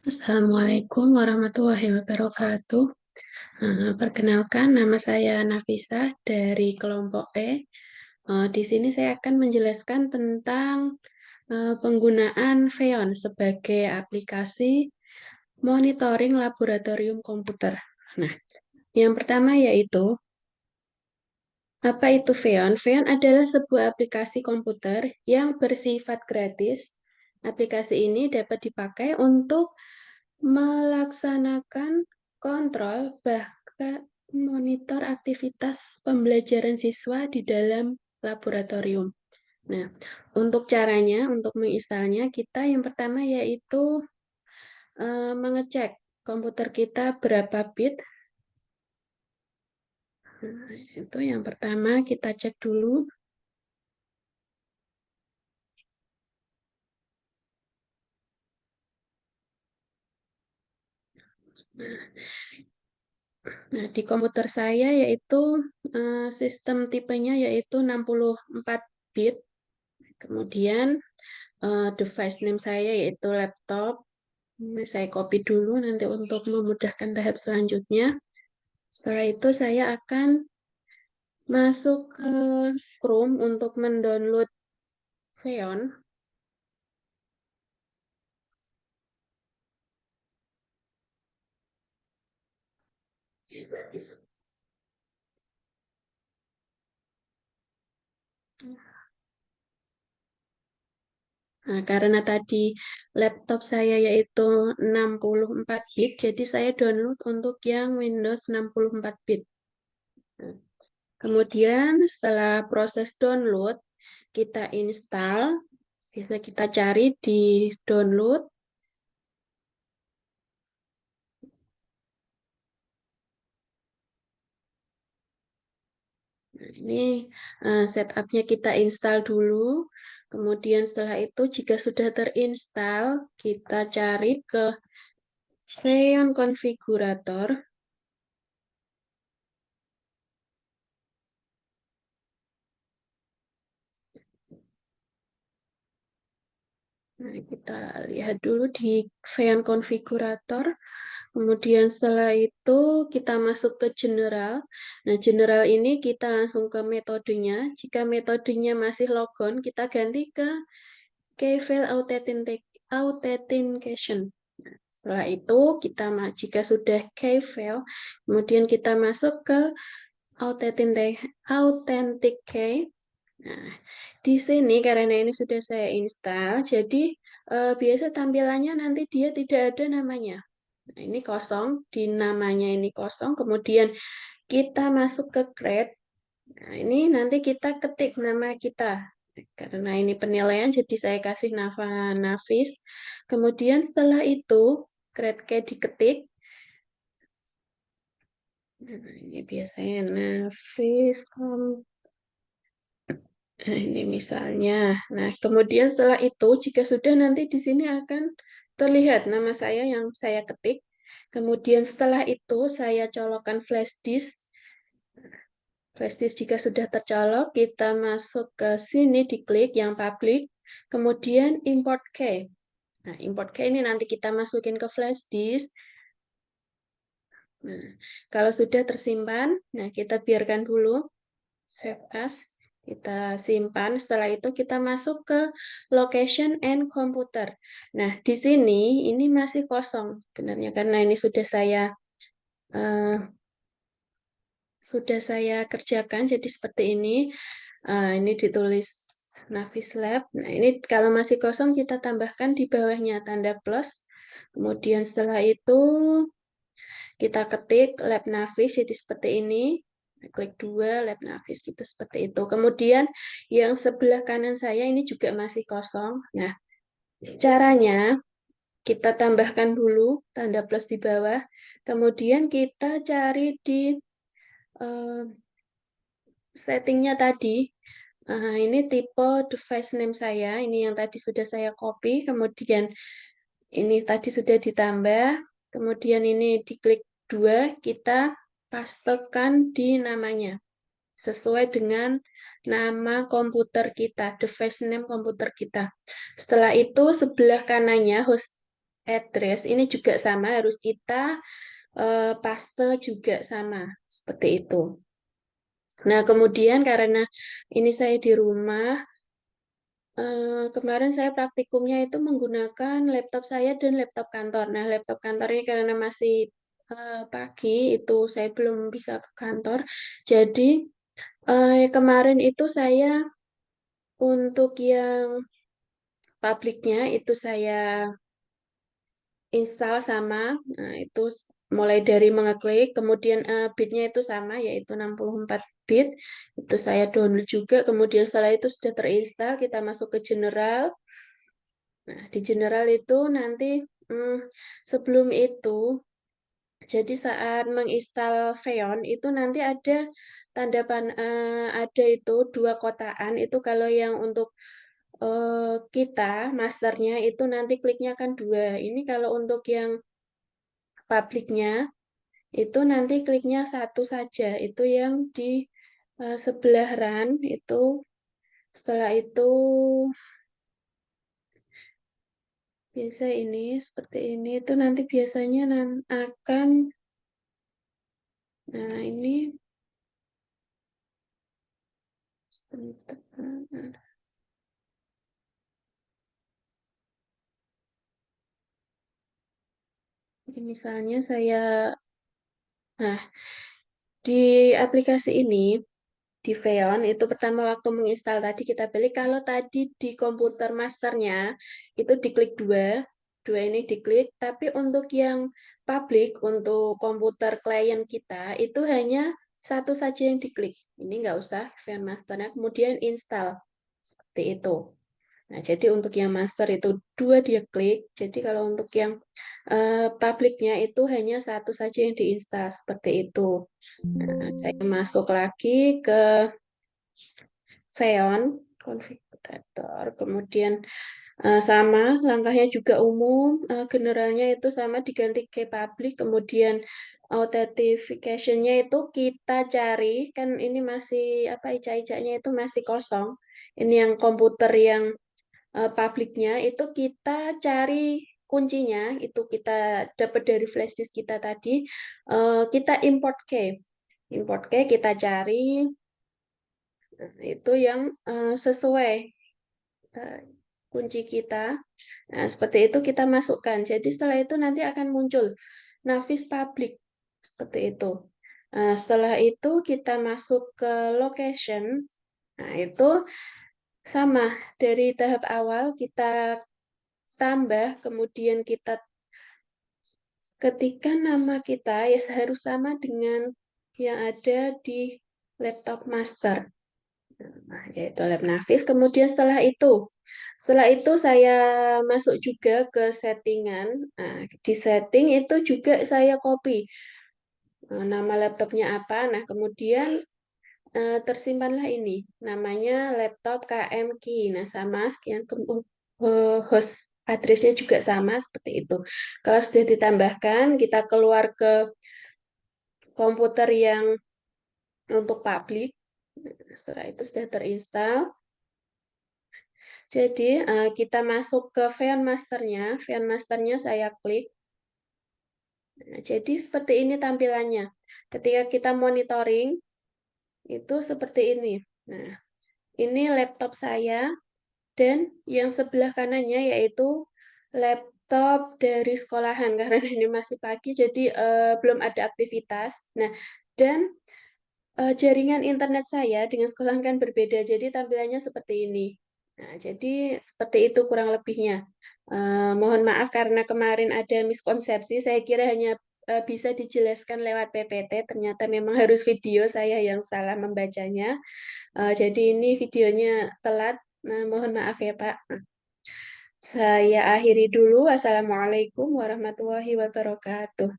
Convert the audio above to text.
Assalamualaikum warahmatullahi wabarakatuh. Perkenalkan, nama saya Nafisa dari kelompok E. Di sini saya akan menjelaskan tentang penggunaan Feon sebagai aplikasi monitoring laboratorium komputer. Nah, yang pertama yaitu, apa itu Feon? Feon adalah sebuah aplikasi komputer yang bersifat gratis. Aplikasi ini dapat dipakai untuk melaksanakan kontrol bahkan monitor aktivitas pembelajaran siswa di dalam laboratorium. Nah, untuk caranya, untuk menginstalnya, kita yang pertama yaitu mengecek komputer kita berapa bit. Nah, itu yang pertama kita cek dulu. Nah, di komputer saya yaitu sistem tipenya yaitu 64 bit. Kemudian device name saya yaitu laptop. Ini saya copy dulu nanti untuk memudahkan tahap selanjutnya. Setelah itu saya akan masuk ke Chrome untuk mendownload Xeon. Nah, karena tadi laptop saya yaitu 64 bit, jadi saya download untuk yang Windows 64 bit. Nah, kemudian setelah proses download, kita install, bisa kita cari di download. Nah, ini setupnya kita install dulu. Kemudian setelah itu jika sudah terinstall, kita cari ke Xeon Configurator. Nah, kita lihat dulu di Xeon Configurator. Kemudian setelah itu kita masuk ke General. Nah, General ini kita langsung ke metodenya. Jika metodenya masih logon, kita ganti ke Keyfile Authentication. Setelah itu, jika sudah keyfile, kemudian kita masuk ke Authenticate. Nah, di sini karena ini sudah saya install, jadi biasa tampilannya nanti dia tidak ada namanya. Nah, ini kosong, di namanya ini kosong, kemudian kita masuk ke create. Nah, ini nanti kita ketik nama kita. Karena ini penilaian, jadi saya kasih Nafa Nafis. Kemudian setelah itu, create key diketik. Nah, ini biasanya Nafis. Nah, ini misalnya. Nah, kemudian setelah itu, jika sudah nanti di sini akan terlihat nama saya yang saya ketik. Kemudian setelah itu, saya colokkan flash disk. Flash disk jika sudah tercolok, kita masuk ke sini, diklik yang public. Kemudian import key. Nah, import key ini nanti kita masukin ke flash disk. Nah, kalau sudah tersimpan, nah kita biarkan dulu. Save as. Kita simpan. Setelah itu kita masuk ke location and computer. Nah, di sini ini masih kosong sebenarnya karena ini uh, sudah saya kerjakan jadi seperti ini. Ini ditulis Navis Lab. Nah, ini kalau masih kosong kita tambahkan di bawahnya tanda plus. Kemudian setelah itu kita ketik Lab Navis jadi seperti ini. Klik dua Lab Navis gitu seperti itu. Kemudian yang sebelah kanan saya ini juga masih kosong. Nah, caranya kita tambahkan dulu tanda plus di bawah. Kemudian kita cari di eh, settingnya tadi. Ini tipe device name saya. Ini yang tadi sudah saya copy. Kemudian ini tadi sudah ditambah. Kemudian ini diklik dua, kita pastekan di namanya. sesuai dengan nama komputer kita, device name komputer kita. Setelah itu sebelah kanannya host address ini juga sama, harus kita paste juga sama, seperti itu. Nah, kemudian karena ini saya di rumah, kemarin saya praktikumnya itu menggunakan laptop saya dan laptop kantor. Nah, laptop kantor ini karena masih pagi, itu saya belum bisa ke kantor. Jadi, kemarin itu saya untuk yang publiknya itu saya install sama, nah itu mulai dari mengeklik, kemudian bitnya itu sama, yaitu 64 bit, itu saya download juga, kemudian setelah itu sudah terinstall, kita masuk ke general. Nah, di general itu nanti hmm, sebelum itu, jadi saat menginstal Xeon itu nanti ada ada itu dua kotaan, itu kalau yang untuk kita masternya itu nanti kliknya kan dua. Ini kalau untuk yang publiknya itu nanti kliknya satu saja. Itu yang di sebelah run itu setelah itu biasa ini seperti ini itu nanti biasanya akan nah ini misalnya saya nah di aplikasi ini di Xeon itu pertama waktu menginstal tadi kita pilih kalau tadi di komputer masternya itu diklik dua, dua ini diklik, tapi untuk yang public untuk komputer klien kita itu hanya satu saja yang diklik. Ini nggak usah Xeon masternya, kemudian install seperti itu. Nah, jadi untuk yang master itu dua dia klik. Jadi kalau untuk yang publiknya itu hanya satu saja yang diinstal seperti itu. Nah, saya masuk lagi ke Xeon konfigurator. Kemudian sama langkahnya juga umum, generalnya itu sama diganti ke public, kemudian authentication-nya itu kita cari kan ini masih apa ica-icanya itu masih kosong. Ini yang komputer yang publiknya itu kita cari kuncinya itu kita dapat dari flash disk kita tadi, kita import key kita cari. Nah, itu yang sesuai eh, kunci kita. Nah, seperti itu kita masukkan. Jadi setelah itu nanti akan muncul Navis Public. Seperti itu. Setelah itu kita masuk ke location. Nah, itu sama. Dari tahap awal kita tambah, kemudian kita ketikkan nama kita, ya harus sama dengan yang ada di laptop master. Nah, yaitu Lab Navis. Kemudian setelah itu saya masuk juga ke settingan. Nah, di setting itu juga saya copy nama laptopnya apa. Nah, kemudian tersimpanlah ini. Namanya laptop KM Key. Nah, sama sekian host addressnya juga sama seperti itu. Kalau sudah ditambahkan, kita keluar ke komputer yang untuk publik. Setelah itu sudah terinstall. Jadi kita masuk ke Xeon Masternya. Xeon Masternya saya klik. Nah, jadi seperti ini tampilannya. Ketika kita monitoring, itu seperti ini. Nah, ini laptop saya dan yang sebelah kanannya yaitu laptop dari sekolahan. Karena ini masih pagi, jadi belum ada aktivitas. Nah, dan jaringan internet saya dengan sekolahan kan berbeda, jadi tampilannya seperti ini. Nah, jadi seperti itu kurang lebihnya. Mohon maaf karena kemarin ada miskonsepsi, saya kira hanya bisa dijelaskan lewat PPT, ternyata memang harus video saya yang salah membacanya. Jadi ini videonya telat, nah, mohon maaf ya Pak. Nah, saya akhiri dulu. Wassalamualaikum warahmatullahi wabarakatuh.